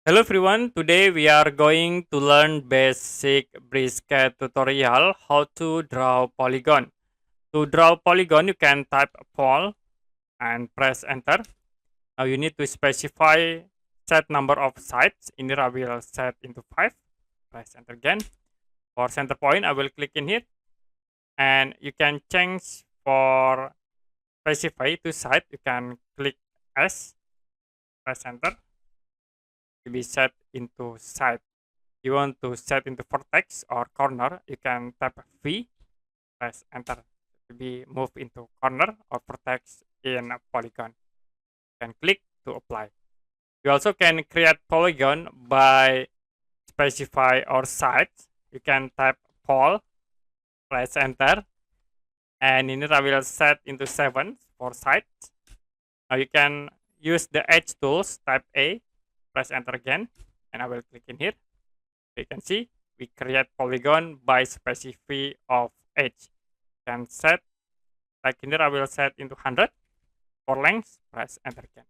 Hello everyone, today we are going to learn basic BricsCAD tutorial how to draw polygon. To draw polygon, you can type pol and press enter. Now you need to specify set number of sides. In here I will set into 5. Press enter again. For center point, I will click in here and you can change for specify to side. You can click S, press enter to be set into side. You want to set into vertex or corner, you can tap V, press enter to be moved into corner or vertex in a polygon. You can click to apply. You also can create polygon by specify or sides. You can type pol, press enter, and in it I will set into 7 for sides. Now you can use the edge tools, type A, press enter again, and I will click in here. You can see we create polygon by specify of edge. Can set, like in here I will set into 100 for length, press enter again.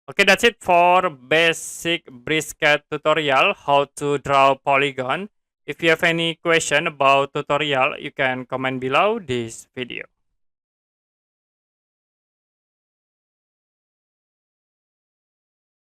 Okay, that's it for basic BricsCAD tutorial how to draw polygon. If you have any question about tutorial, you can comment below this video.